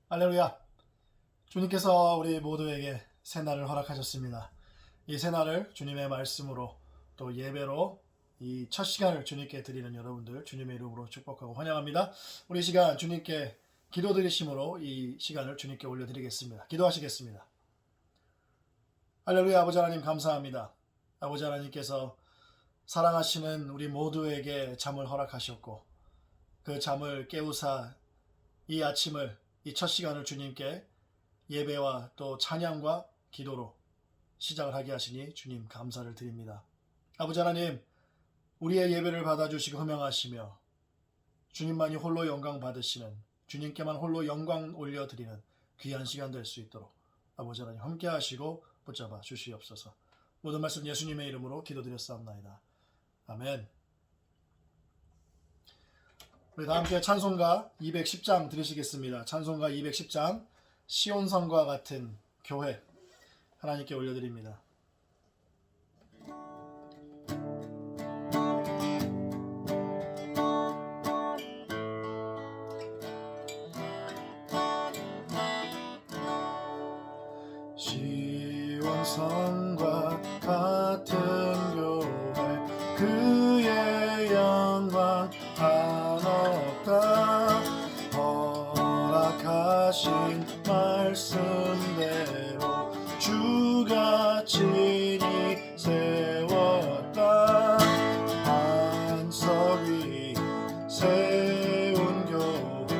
할렐루야. 주님께서 우리 모두에게 새날을 허락하셨습니다. 이 새날을 주님의 말씀으로 또 예배로 이 첫 시간을 주님께 드리는 여러분들 주님의 이름으로 축복하고 환영합니다. 우리 시간 주님께 기도 드리심으로 이 시간을 주님께 올려드리겠습니다. 기도하시겠습니다. 할렐루야. 아버지 하나님 감사합니다. 아버지 하나님께서 사랑하시는 우리 모두에게 잠을 허락하셨고 그 잠을 깨우사 이 아침을 이 첫 시간을 주님께 예배와 또 찬양과 기도로 시작을 하게 하시니 주님 감사를 드립니다. 아버지 하나님, 우리의 예배를 받아주시고 흠양하시며 주님만이 홀로 영광 받으시는, 주님께만 홀로 영광 올려드리는 귀한 시간 될 수 있도록 아버지 하나님 함께 하시고 붙잡아 주시옵소서. 모든 말씀 예수님의 이름으로 기도드렸사옵나이다. 아멘. 우리 다 함께 찬송가 210장 들으시겠습니다. 찬송가 210장 시온성과 같은 교회 하나님께 올려드립니다. 시온성과 같은 교회 그의 영광 한없다 허락하신 말씀대로 주가 친히 세웠다 반석 위 세운 교회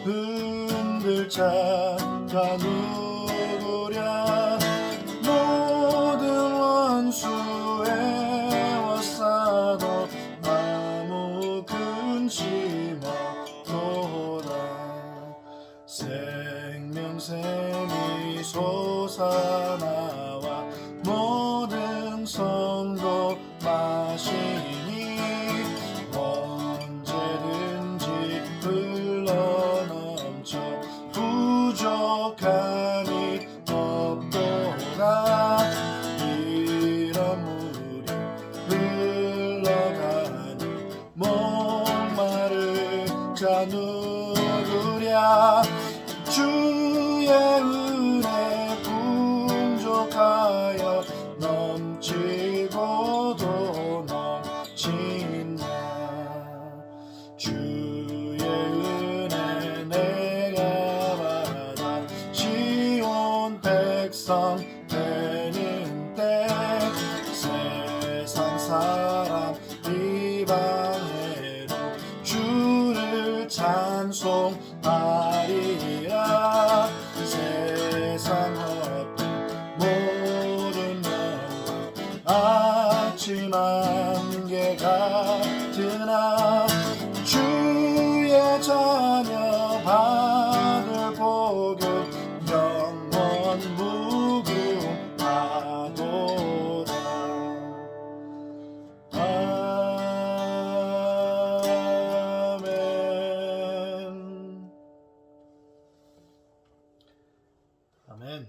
흔들 자가 누구랴 모든 원수 에워싸도 아무 근심 없도다 생명샘이 솟아나와 모든 성도 마시니 언제든지 흘러넘쳐 부족함이 없도다 이런 물이 흘러가니 목마를 자 누구랴 주의 은혜 풍족하여 넘치고도 넘친다 주의 은혜 내가 받아 시온 백성 되는 때 세상 사람 이방에도 주를 찬송하리라 세상 헛된 모든 영광 아침 안개 같으나 주의 자녀 받을 복은 영원 무궁하도다 아멘. 아멘.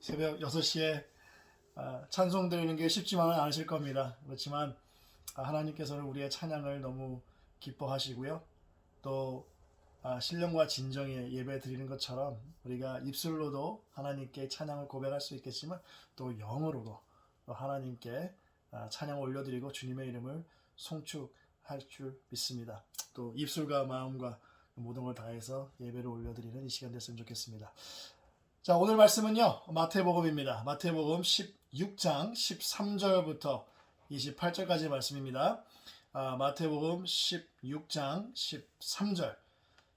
새벽 6시에 찬송 드리는 게 쉽지만은 않으실 겁니다. 그렇지만 하나님께서는 우리의 찬양을 너무 기뻐하시고요. 또 신령과 진정의 예배 드리는 것처럼 우리가 입술로도 하나님께 찬양을 고백할 수 있겠지만 또 영으로도 하나님께 찬양을 올려드리고 주님의 이름을 송축할 줄 믿습니다. 또 입술과 마음과 모든 걸 다해서 예배를 올려드리는 이 시간 됐으면 좋겠습니다. 자, 오늘 말씀은요 마태복음입니다. 마태복음 16장 13절부터 28절까지 말씀입니다. 마태복음 16장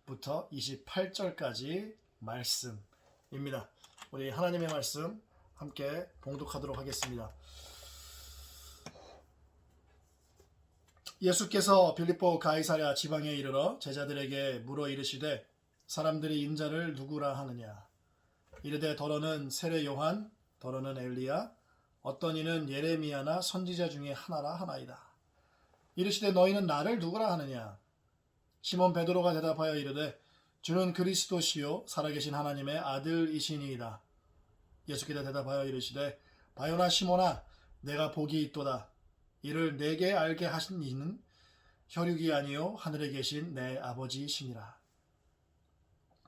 13절부터 28절까지 말씀입니다. 우리 하나님의 말씀 함께 봉독하도록 하겠습니다. 예수께서 빌립보 가이사랴 지방에 이르러 제자들에게 물어 이르시되 사람들이 인자를 누구라 하느냐 이르되 더러는 세례 요한 더러는 엘리야 어떤 이는 예레미야나 선지자 중에 하나라 하나이다. 이르시되 너희는 나를 누구라 하느냐 시몬 베드로가 대답하여 이르되 주는 그리스도시요 살아계신 하나님의 아들이시니이다. 예수께서 대답하여 이르시되 바요나 시몬아 내가 복이 있도다. 이를 내게 알게 하신 이는 혈육이 아니요 하늘에 계신 내 아버지시니라.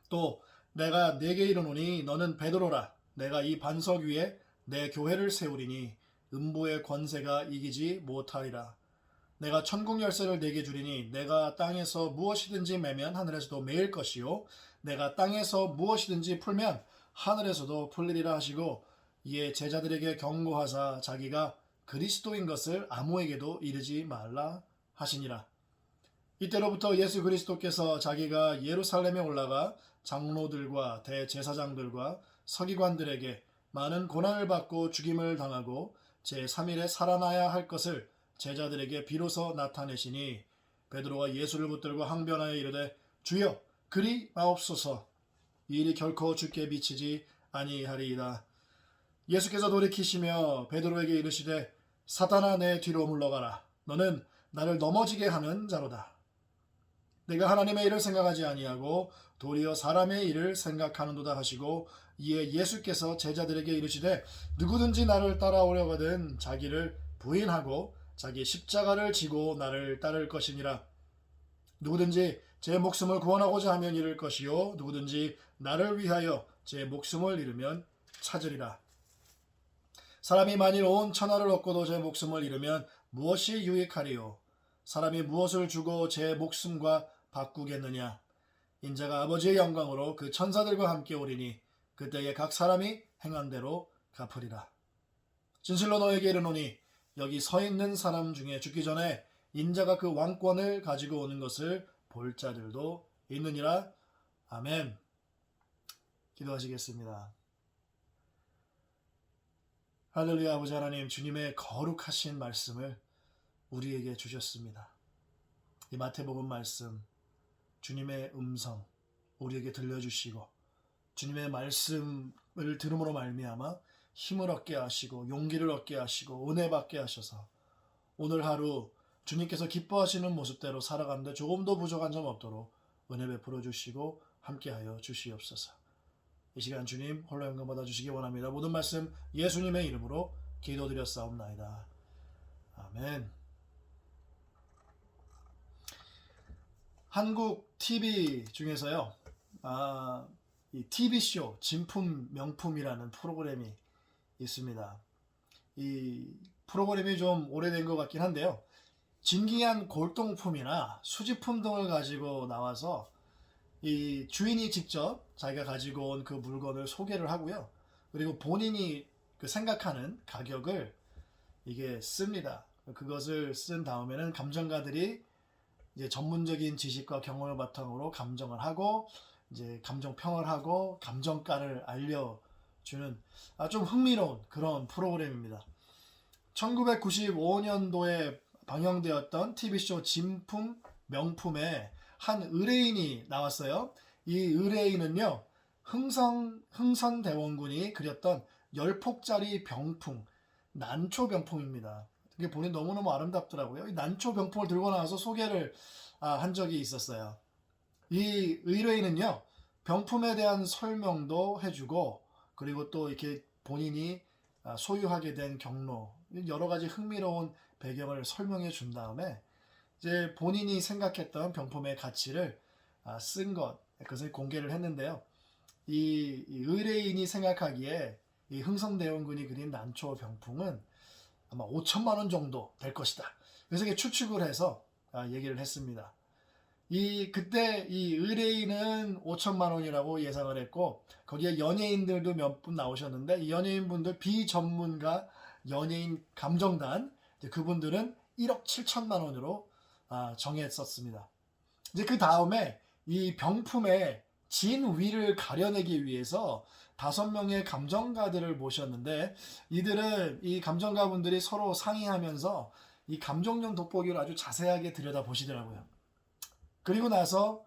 또 내가 네게 이르노니 너는 베드로라. 내가 이 반석 위에 내 교회를 세우리니 음부의 권세가 이기지 못하리라. 내가 천국 열쇠를 네게 주리니 내가 땅에서 무엇이든지 매면 하늘에서도 매일 것이요 내가 땅에서 무엇이든지 풀면 하늘에서도 풀리리라 하시고, 이에 제자들에게 경고하사 자기가 그리스도인 것을 아무에게도 이르지 말라 하시니라. 이때로부터 예수 그리스도께서 자기가 예루살렘에 올라가 장로들과 대제사장들과 서기관들에게 많은 고난을 받고 죽임을 당하고 제3일에 살아나야 할 것을 제자들에게 비로소 나타내시니, 베드로가 예수를 붙들고 항변하여 이르되 주여 그리 마옵소서. 이 일이 결코 주께 미치지 아니하리이다. 예수께서 돌이키시며 베드로에게 이르시되 사탄아 내 뒤로 물러가라. 너는 나를 넘어지게 하는 자로다. 내가 하나님의 일을 생각하지 아니하고 도리어 사람의 일을 생각하는도다 하시고, 이에 예수께서 제자들에게 이르시되 누구든지 나를 따라오려거든 자기를 부인하고 자기 십자가를 지고 나를 따를 것이니라. 누구든지 제 목숨을 구원하고자 하면 잃을 것이요 누구든지 나를 위하여 제 목숨을 잃으면 찾으리라. 사람이 만일 온 천하를 얻고도 제 목숨을 잃으면 무엇이 유익하리요? 사람이 무엇을 주고 제 목숨과 바꾸겠느냐? 인자가 아버지의 영광으로 그 천사들과 함께 오리니 그때에 각 사람이 행한 대로 갚으리라. 진실로 너에게 이르노니 여기 서 있는 사람 중에 죽기 전에 인자가 그 왕권을 가지고 오는 것을 볼 자들도 있느니라. 아멘. 기도하시겠습니다. 할렐루야. 아버지 하나님, 주님의 거룩하신 말씀을 우리에게 주셨습니다. 이 마태복음 말씀, 주님의 음성 우리에게 들려주시고 주님의 말씀을 들음으로 말미암아 힘을 얻게 하시고 용기를 얻게 하시고 은혜 받게 하셔서 오늘 하루 주님께서 기뻐하시는 모습대로 살아가는데 조금도 부족한 점 없도록 은혜 베풀어 주시고 함께하여 주시옵소서. 이 시간 주님 홀로 영광 받아주시기 원합니다. 모든 말씀 예수님의 이름으로 기도드렸사옵나이다. 아멘. 한국 TV 중에서요, 이 TV쇼 진품 명품이라는 프로그램이 있습니다. 이 프로그램이 좀 오래된 것 같긴 한데요, 진귀한 골동품이나 수집품 등을 가지고 나와서 이 주인이 직접 자기가 가지고 온 그 물건을 소개를 하고요, 그리고 본인이 그 생각하는 가격을 이게 씁니다. 그것을 쓴 다음에는 감정가들이 이제 전문적인 지식과 경험을 바탕으로 감정을 하고 이제 감정평을 하고 감정가를 알려주는 좀 흥미로운 그런 프로그램입니다. 1995년도에 방영되었던 TV쇼 진품 명품에 한 의뢰인이 나왔어요. 이 의뢰인은요, 흥선대원군이 그렸던 10폭짜리 병풍, 난초 병풍입니다. 이게 보니 너무너무 아름답더라고요. 이 난초 병풍을 들고 나와서 소개를 한 적이 있었어요. 이 의뢰인은요, 병품에 대한 설명도 해주고, 그리고 또 이렇게 본인이 소유하게 된 경로, 여러 가지 흥미로운 배경을 설명해 준 다음에 이제 본인이 생각했던 병품의 가치를 쓴 것, 그것을 공개를 했는데요. 이 의뢰인이 생각하기에 이 흥선대원군이 그린 난초 병풍은 아마 5천만 원 정도 될 것이다. 그래서 이게 추측을 해서 얘기를 했습니다. 그때 이 의뢰인은 5천만 원이라고 예상을 했고, 거기에 연예인들도 몇 분 나오셨는데, 이 연예인분들 비전문가 연예인 감정단, 그분들은 1억 7천만 원으로 정했었습니다. 이제 그 다음에 이 병품의 진위를 가려내기 위해서 5명의 감정가들을 모셨는데, 이들은 이 감정가분들이 서로 상의하면서 이 감정용 돋보기를 아주 자세하게 들여다보시더라고요. 그리고 나서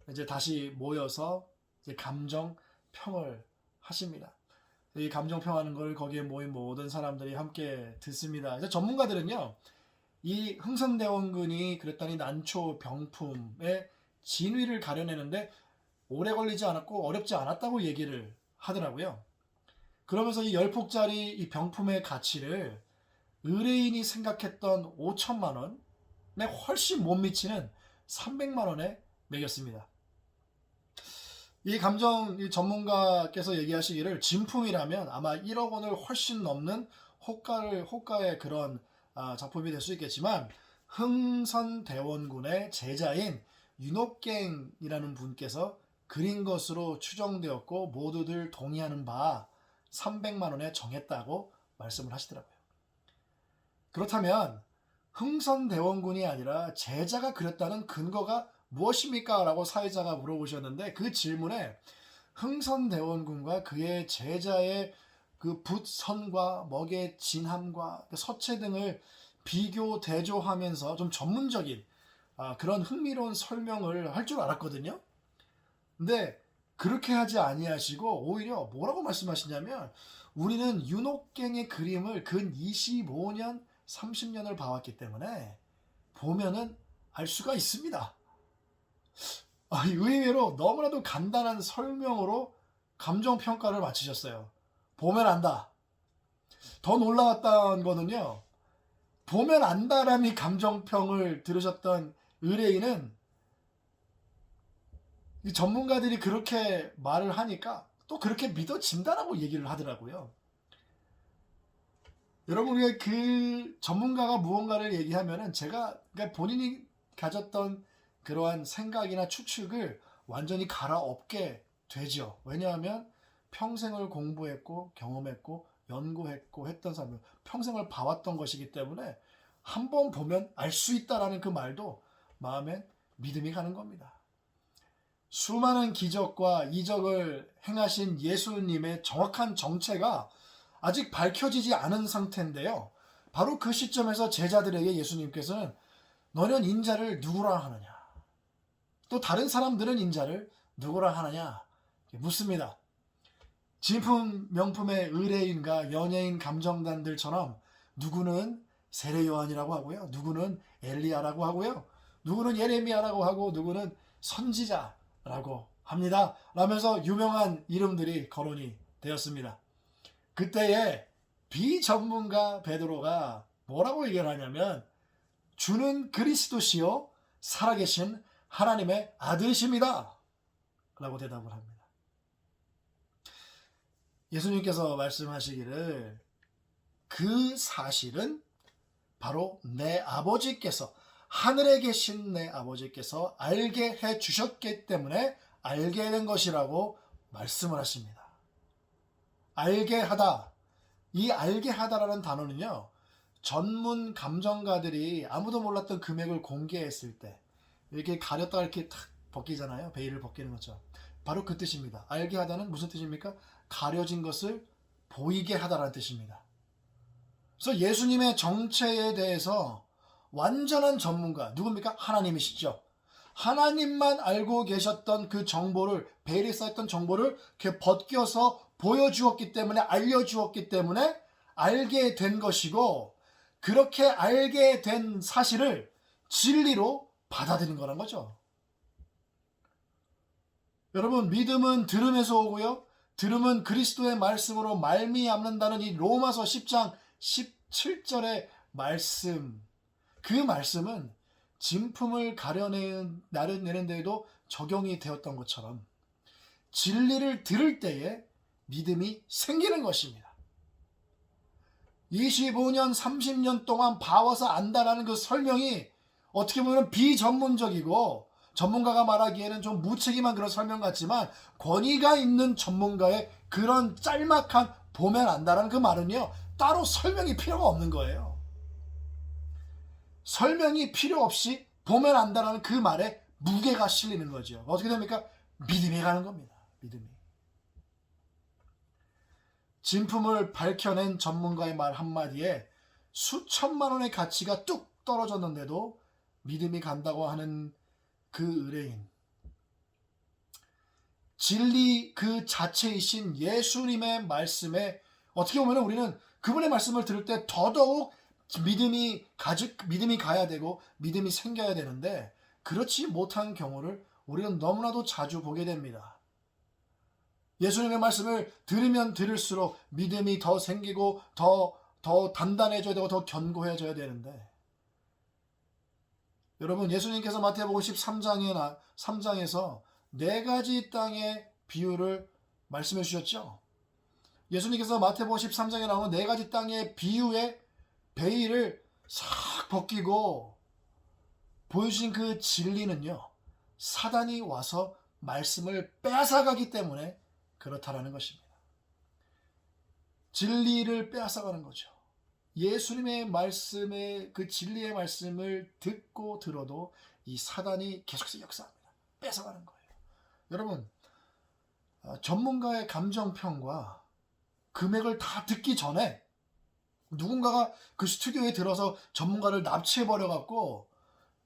이제 다시 모여서 이제 감정평을 하십니다. 이 감정평하는 걸 거기에 모인 모든 사람들이 함께 듣습니다. 이제 전문가들은요, 이 흥선대원군이 그랬더니 난초 병품의 진위를 가려내는데 오래 걸리지 않았고 어렵지 않았다고 얘기를 하더라고요. 그러면서 이 10폭짜리 이 병품의 가치를 의뢰인이 생각했던 5천만 원에 훨씬 못 미치는 300만 원에 매겼습니다. 이 전문가께서 얘기하시기를 진품이라면 아마 1억 원을 훨씬 넘는 호가의 그런 작품이 될 수 있겠지만, 흥선대원군의 제자인 윤옥갱이라는 분께서 그린 것으로 추정되었고 모두들 동의하는 바 300만 원에 정했다고 말씀을 하시더라고요. 그렇다면 흥선대원군이 아니라 제자가 그렸다는 근거가 무엇입니까? 라고 사회자가 물어보셨는데, 그 질문에 흥선대원군과 그의 제자의 그 붓선과 먹의 진함과 서체 등을 비교 대조하면서 좀 전문적인 그런 흥미로운 설명을 할 줄 알았거든요. 근데 그렇게 하지 아니하시고 오히려 뭐라고 말씀하시냐면, 우리는 윤옥갱의 그림을 근 25년, 30년을 봐왔기 때문에 보면은 알 수가 있습니다. 의외로 너무나도 간단한 설명으로 감정평가를 마치셨어요. 보면 안다. 더 놀라웠던 거는요, 보면 안다라는 감정평을 들으셨던 의뢰인은 이 전문가들이 그렇게 말을 하니까 또 그렇게 믿어진다라고 얘기를 하더라고요. 여러분, 우리가 그 전문가가 무언가를 얘기하면은 그러니까 본인이 가졌던 그러한 생각이나 추측을 완전히 갈아엎게 되죠. 왜냐하면 평생을 공부했고 경험했고 연구했고 했던 사람, 평생을 봐왔던 것이기 때문에 한 번 보면 알 수 있다라는 그 말도 마음에 믿음이 가는 겁니다. 수많은 기적과 이적을 행하신 예수님의 정확한 정체가 아직 밝혀지지 않은 상태인데요. 바로 그 시점에서 제자들에게 예수님께서는 너는 인자를 누구라 하느냐, 또 다른 사람들은 인자를 누구라 하느냐 묻습니다. 진품 명품의 의뢰인과 연예인 감정단들처럼 누구는 세례 요한이라고 하고요, 누구는 엘리야라고 하고요, 누구는 예레미야라고 하고, 누구는 선지자라고 합니다 라면서 유명한 이름들이 거론이 되었습니다. 그때에 비전문가 베드로가 뭐라고 얘기를 하냐면, 주는 그리스도시요 살아계신 하나님의 아들이십니다 라고 대답을 합니다. 예수님께서 말씀하시기를 그 사실은 바로 내 아버지께서, 하늘에 계신 내 아버지께서 알게 해 주셨기 때문에 알게 된 것이라고 말씀을 하십니다. 알게 하다, 이 알게 하다라는 단어는요, 전문 감정가들이 아무도 몰랐던 금액을 공개했을 때 이렇게 가렸다가 이렇게 탁 벗기잖아요. 베일을 벗기는 것처럼. 바로 그 뜻입니다. 알게 하다는 무슨 뜻입니까? 가려진 것을 보이게 하다라는 뜻입니다. 그래서 예수님의 정체에 대해서 완전한 전문가 누굽니까? 하나님이시죠. 하나님만 알고 계셨던 그 정보를, 베일에 쌓였던 정보를 이렇게 벗겨서 보여주었기 때문에, 알려주었기 때문에 알게 된 것이고, 그렇게 알게 된 사실을 진리로 받아들인 거란 거죠. 여러분, 믿음은 들음에서 오고요, 들음은 그리스도의 말씀으로 말미암는다는 이 로마서 10장 17절의 말씀, 그 말씀은 진품을 가려내는 데에도 적용이 되었던 것처럼 진리를 들을 때에 믿음이 생기는 것입니다. 25년, 30년 동안 봐와서 안다라는 그 설명이 어떻게 보면 비전문적이고 전문가가 말하기에는 좀 무책임한 그런 설명 같지만, 권위가 있는 전문가의 그런 짤막한 보면 안다라는 그 말은요, 따로 설명이 필요가 없는 거예요. 설명이 필요 없이 보면 안다라는 그 말에 무게가 실리는 거죠. 어떻게 됩니까? 믿음이 가는 겁니다. 믿음이. 진품을 밝혀낸 전문가의 말 한마디에 수천만 원의 가치가 뚝 떨어졌는데도 믿음이 간다고 하는 그 의뢰인. 진리 그 자체이신 예수님의 말씀에 어떻게 보면 우리는 그분의 말씀을 들을 때 더더욱 믿음이 가야 되고 믿음이 생겨야 되는데, 그렇지 못한 경우를 우리는 너무나도 자주 보게 됩니다. 예수님의 말씀을 들으면 들을수록 믿음이 더 생기고 더 더 단단해져야 되고 더 견고해져야 되는데, 여러분, 예수님께서 마태복음 13장에서 네 가지 땅의 비유를 말씀해 주셨죠. 예수님께서 마태복음 13장에 나오는 네 가지 땅의 비유의 베일을 싹 벗기고 보여주신 그 진리는요, 사단이 와서 말씀을 빼앗아가기 때문에 그렇다라는 것입니다. 진리를 빼앗아가는 거죠. 예수님의 말씀의 그 진리의 말씀을 듣고 들어도 이 사단이 계속해서 역사합니다. 뺏어가는 거예요. 여러분, 전문가의 감정평과 금액을 다 듣기 전에 누군가가 그 스튜디오에 들어서 전문가를 납치해버려 갖고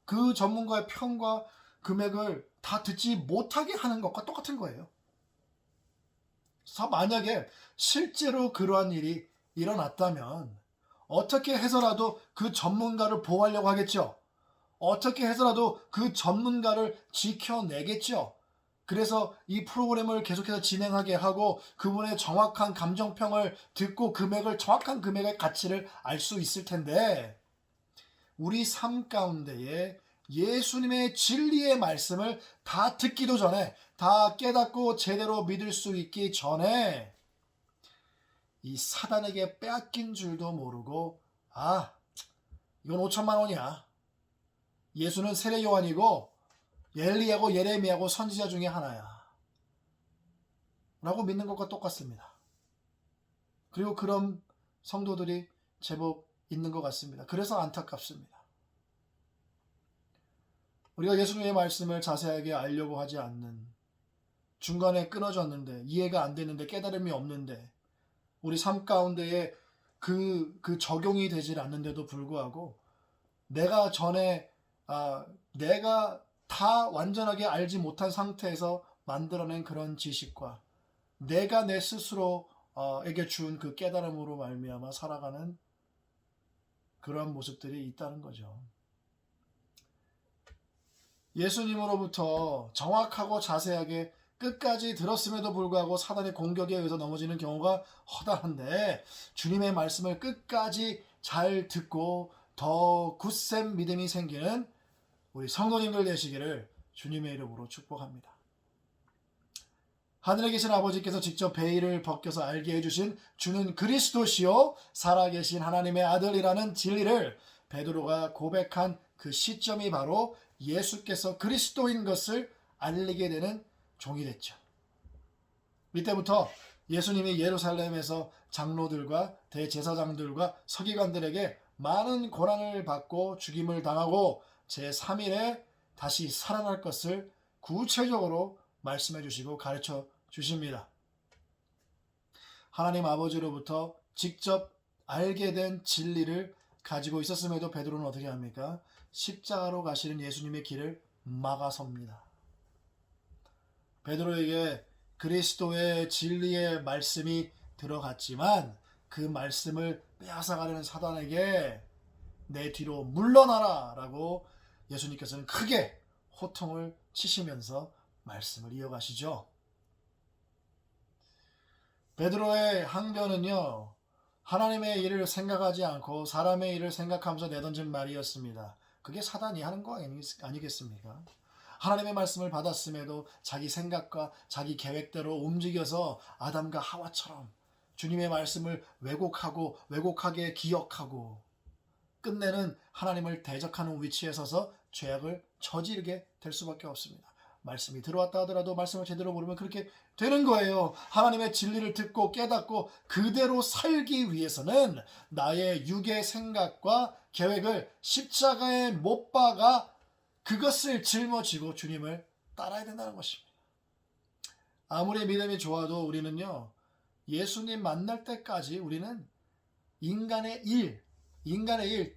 그 전문가의 평과 금액을 다 듣지 못하게 하는 것과 똑같은 거예요. 만약에 실제로 그러한 일이 일어났다면 어떻게 해서라도 그 전문가를 보호하려고 하겠죠. 어떻게 해서라도 그 전문가를 지켜내겠죠. 그래서 이 프로그램을 계속해서 진행하게 하고 그분의 정확한 감정평을 듣고 정확한 금액의 가치를 알 수 있을 텐데, 우리 삶 가운데에 예수님의 진리의 말씀을 다 듣기도 전에, 다 깨닫고 제대로 믿을 수 있기 전에 이 사단에게 빼앗긴 줄도 모르고, 이건 5천만 원이야. 예수는 세례 요한이고 엘리야고 예레미야고 선지자 중에 하나야 라고 믿는 것과 똑같습니다. 그리고 그런 성도들이 제법 있는 것 같습니다. 그래서 안타깝습니다. 우리가 예수님의 말씀을 자세하게 알려고 하지 않는, 중간에 끊어졌는데 이해가 안 되는데 깨달음이 없는데 우리 삶 가운데에 그 적용이 되질 않는데도 불구하고 내가 다 완전하게 알지 못한 상태에서 만들어낸 그런 지식과 내가 내 스스로에게 준 그 깨달음으로 말미암아 살아가는 그러한 모습들이 있다는 거죠. 예수님으로부터 정확하고 자세하게 끝까지 들었음에도 불구하고 사단의 공격에 의해서 넘어지는 경우가 허다한데, 주님의 말씀을 끝까지 잘 듣고 더 굳센 믿음이 생기는 우리 성도님들 되시기를 주님의 이름으로 축복합니다. 하늘에 계신 아버지께서 직접 베일을 벗겨서 알게 해주신 주는 그리스도시요 살아계신 하나님의 아들이라는 진리를 베드로가 고백한 그 시점이 바로 예수께서 그리스도인 것을 알리게 되는 종이 됐죠. 이때부터 예수님이 예루살렘에서 장로들과 대제사장들과 서기관들에게 많은 고난을 받고 죽임을 당하고 제3일에 다시 살아날 것을 구체적으로 말씀해 주시고 가르쳐 주십니다. 하나님 아버지로부터 직접 알게 된 진리를 가지고 있었음에도 베드로는 어떻게 합니까? 십자가로 가시는 예수님의 길을 막아섭니다. 베드로에게 그리스도의 진리의 말씀이 들어갔지만 그 말씀을 빼앗아가려는 사단에게 내 뒤로 물러나라 라고 예수님께서는 크게 호통을 치시면서 말씀을 이어가시죠. 베드로의 항변은요, 하나님의 일을 생각하지 않고 사람의 일을 생각하면서 내던진 말이었습니다. 그게 사단이 하는 거 아니겠습니까? 하나님의 말씀을 받았음에도 자기 생각과 자기 계획대로 움직여서 아담과 하와처럼 주님의 말씀을 왜곡하게 기억하고 끝내는 하나님을 대적하는 위치에 서서 죄악을 저지르게 될 수밖에 없습니다. 말씀이 들어왔다 하더라도 말씀을 제대로 모르면 그렇게 되는 거예요. 하나님의 진리를 듣고 깨닫고 그대로 살기 위해서는 나의 육의 생각과 계획을 십자가에 못 박아 그것을 짊어지고 주님을 따라야 된다는 것입니다. 아무리 믿음이 좋아도 우리는요, 예수님 만날 때까지 우리는 인간의 일,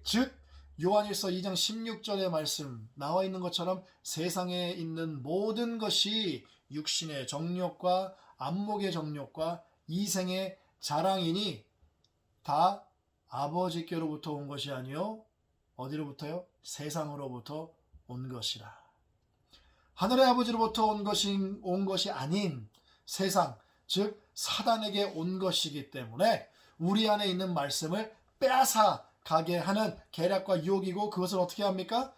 즉 요한일서 2장 16절의 말씀 나와 있는 것처럼 세상에 있는 모든 것이 육신의 정욕과 안목의 정욕과 이생의 자랑이니 다 아버지께로부터 온 것이 아니요 어디로부터요? 세상으로부터 온 것이라. 하늘의 아버지로부터 온 것이 아닌 세상, 즉 사단에게 온 것이기 때문에 우리 안에 있는 말씀을 빼앗아 가게 하는 계략과 유혹이고, 그것을 어떻게 합니까?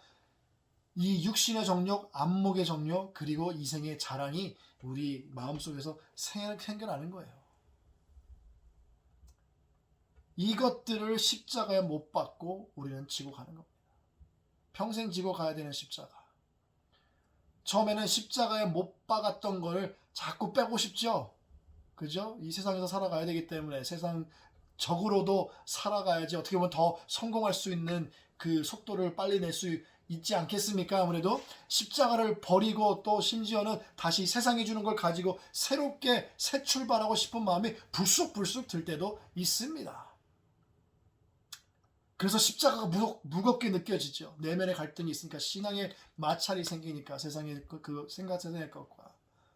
이 육신의 정욕, 안목의 정욕, 그리고 이생의 자랑이 우리 마음속에서 생겨나는 거예요. 이것들을 십자가에 못 박고 우리는 지고 가는 겁니다. 평생 지고 가야 되는 십자가. 처음에는 십자가에 못 박았던 거를 자꾸 빼고 싶죠. 그죠? 이 세상에서 살아가야 되기 때문에 세상적으로도 살아가야지 어떻게 보면 더 성공할 수 있는 그 속도를 빨리 낼 수 있지 않겠습니까? 아무래도 십자가를 버리고 또 심지어는 다시 세상이 주는 걸 가지고 새롭게 새 출발하고 싶은 마음이 불쑥불쑥 들 때도 있습니다. 그래서 십자가가 무겁게 느껴지죠. 내면의 갈등이 있으니까, 신앙의 마찰이 생기니까, 세상의 세상의 것과.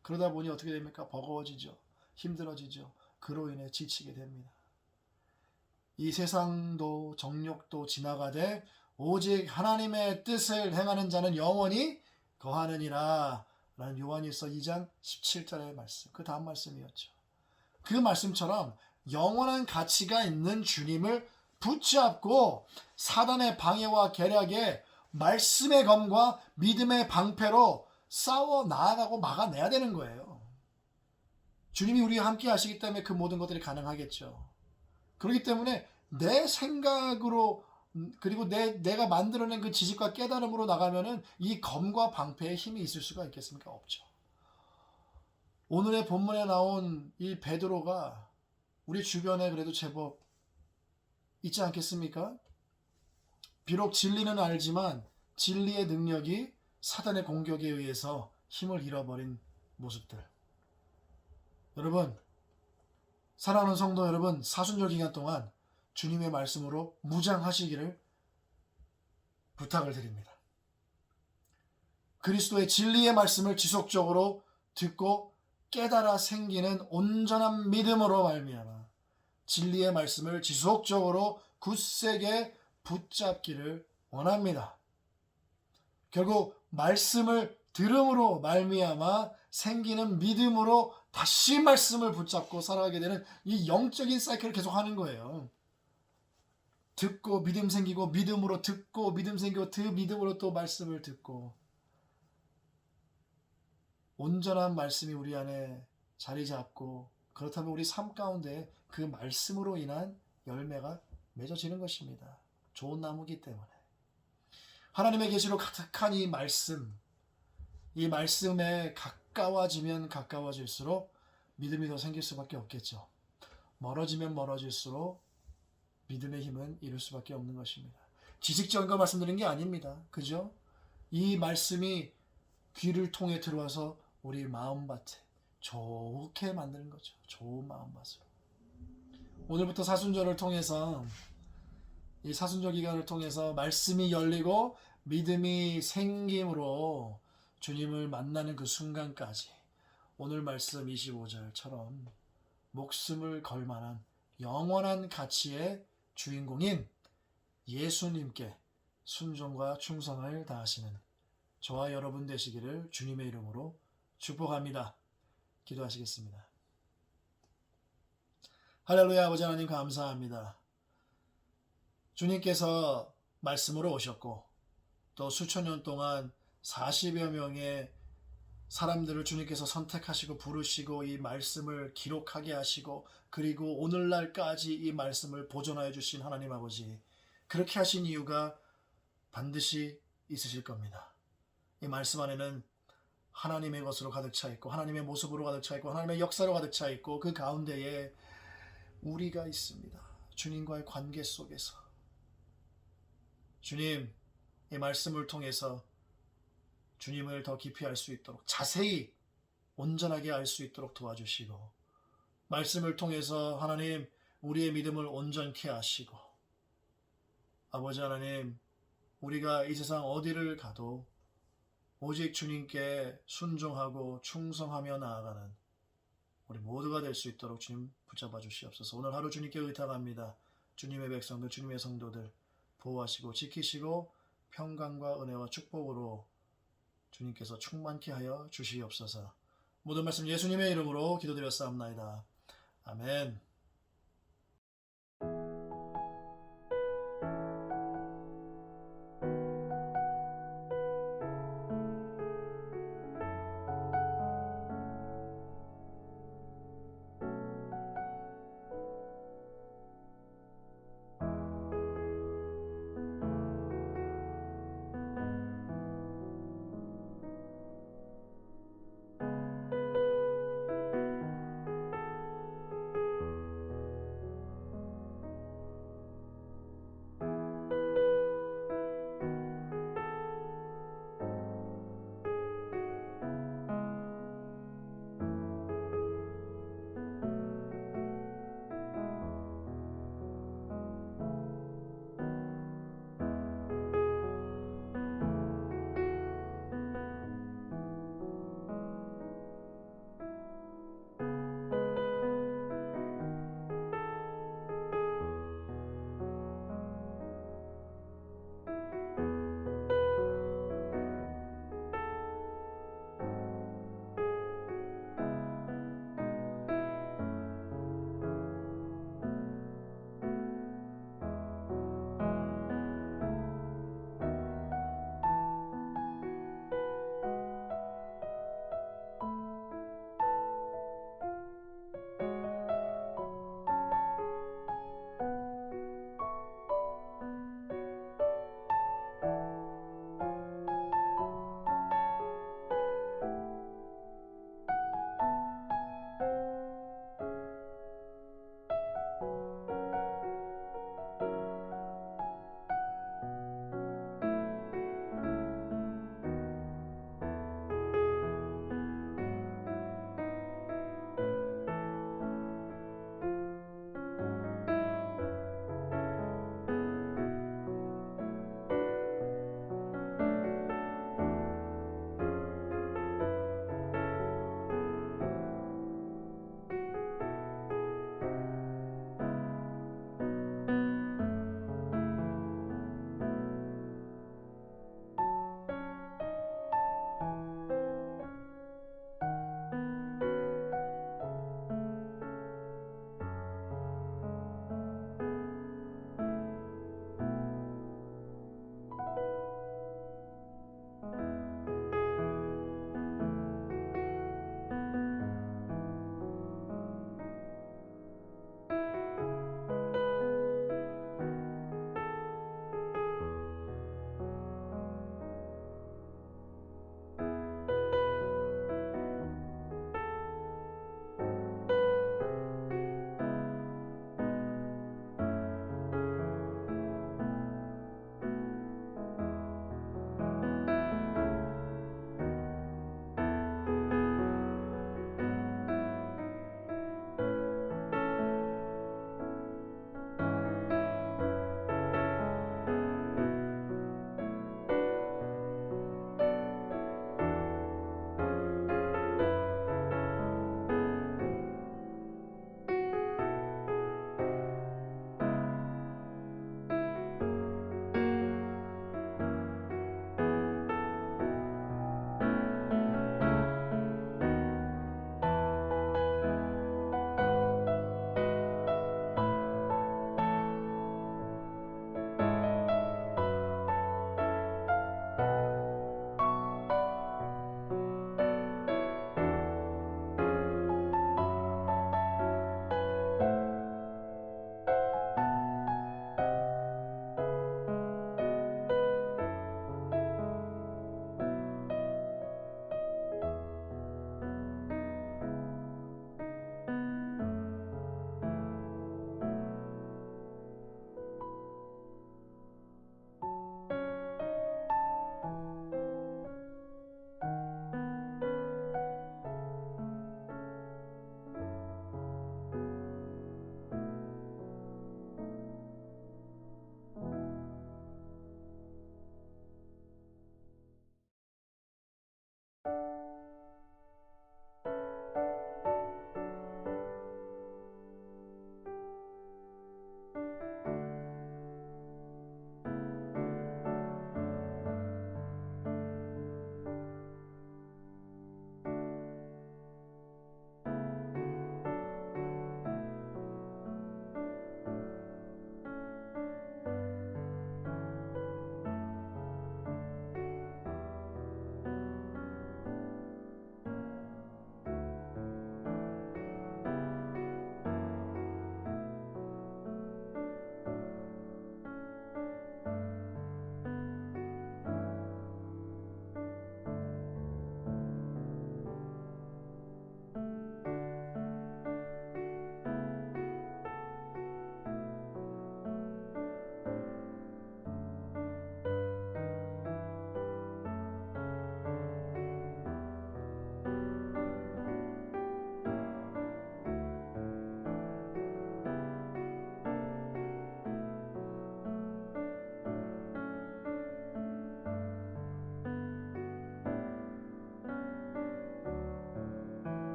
그러다 보니 어떻게 됩니까? 버거워지죠. 힘들어지죠. 그로 인해 지치게 됩니다. 이 세상도 정욕도 지나가되 오직 하나님의 뜻을 행하는 자는 영원히 거하느니라 라는 요한일서 2장 17절의 말씀, 그 다음 말씀이었죠. 그 말씀처럼 영원한 가치가 있는 주님을 붙잡고 사단의 방해와 계략에 말씀의 검과 믿음의 방패로 싸워 나아가고 막아내야 되는 거예요. 주님이 우리와 함께 하시기 때문에 그 모든 것들이 가능하겠죠. 그렇기 때문에 내 생각으로, 그리고 내가 만들어낸 그 지식과 깨달음으로 나가면은 이 검과 방패에 힘이 있을 수가 있겠습니까? 없죠. 오늘의 본문에 나온 이 베드로가 우리 주변에 그래도 제법 있지 않겠습니까? 비록 진리는 알지만 진리의 능력이 사단의 공격에 의해서 힘을 잃어버린 모습들. 여러분, 사랑하는 성도 여러분, 사순절 기간 동안 주님의 말씀으로 무장하시기를 부탁을 드립니다. 그리스도의 진리의 말씀을 지속적으로 듣고 깨달아 생기는 온전한 믿음으로 말미암아 진리의 말씀을 지속적으로 굳세게 붙잡기를 원합니다. 결국 말씀을 들음으로 말미암아 생기는 믿음으로 다시 말씀을 붙잡고 살아가게 되는 이 영적인 사이클을 계속하는 거예요. 듣고 믿음 생기고, 믿음으로 듣고 믿음 생기고, 그 믿음으로 또 말씀을 듣고, 온전한 말씀이 우리 안에 자리 잡고, 그렇다면 우리 삶 가운데 그 말씀으로 인한 열매가 맺어지는 것입니다. 좋은 나무기 때문에. 하나님의 계시로 가득한 이 말씀에 가까워지면 가까워질수록 믿음이 더 생길 수밖에 없겠죠. 멀어지면 멀어질수록 믿음의 힘은 잃을 수밖에 없는 것입니다. 지식적인 거 말씀드린 게 아닙니다. 그죠? 이 말씀이 귀를 통해 들어와서 우리 마음밭에 좋게 만드는 거죠. 좋은 마음밭으로. 오늘부터 사순절을 통해서, 이 사순절 기간을 통해서 말씀이 열리고 믿음이 생김으로 주님을 만나는 그 순간까지 오늘 말씀 25절처럼 목숨을 걸 만한 영원한 가치의 주인공인 예수님께 순종과 충성을 다하시는 저와 여러분 되시기를 주님의 이름으로 축복합니다. 기도하시겠습니다. 할렐루야. 아버지 하나님 감사합니다. 주님께서 말씀으로 오셨고 또 수천 년 동안 40여 명의 사람들을 주님께서 선택하시고 부르시고 이 말씀을 기록하게 하시고, 그리고 오늘날까지 이 말씀을 보존하여 주신 하나님 아버지, 그렇게 하신 이유가 반드시 있으실 겁니다. 이 말씀 안에는 하나님의 것으로 가득 차 있고, 하나님의 모습으로 가득 차 있고, 하나님의 역사로 가득 차 있고, 그 가운데에 우리가 있습니다. 주님과의 관계 속에서. 주님, 이 말씀을 통해서 주님을 더 깊이 알 수 있도록, 자세히 온전하게 알 수 있도록 도와주시고, 말씀을 통해서 하나님 우리의 믿음을 온전케 하시고, 아버지 하나님, 우리가 이 세상 어디를 가도 오직 주님께 순종하고 충성하며 나아가는 우리 모두가 될 수 있도록 주님 붙잡아 주시옵소서. 오늘 하루 주님께 의탁합니다. 주님의 백성들, 주님의 성도들 보호하시고 지키시고 평강과 은혜와 축복으로 주님께서 충만케 하여 주시옵소서. 모든 말씀 예수님의 이름으로 기도드렸사옵나이다. 아멘.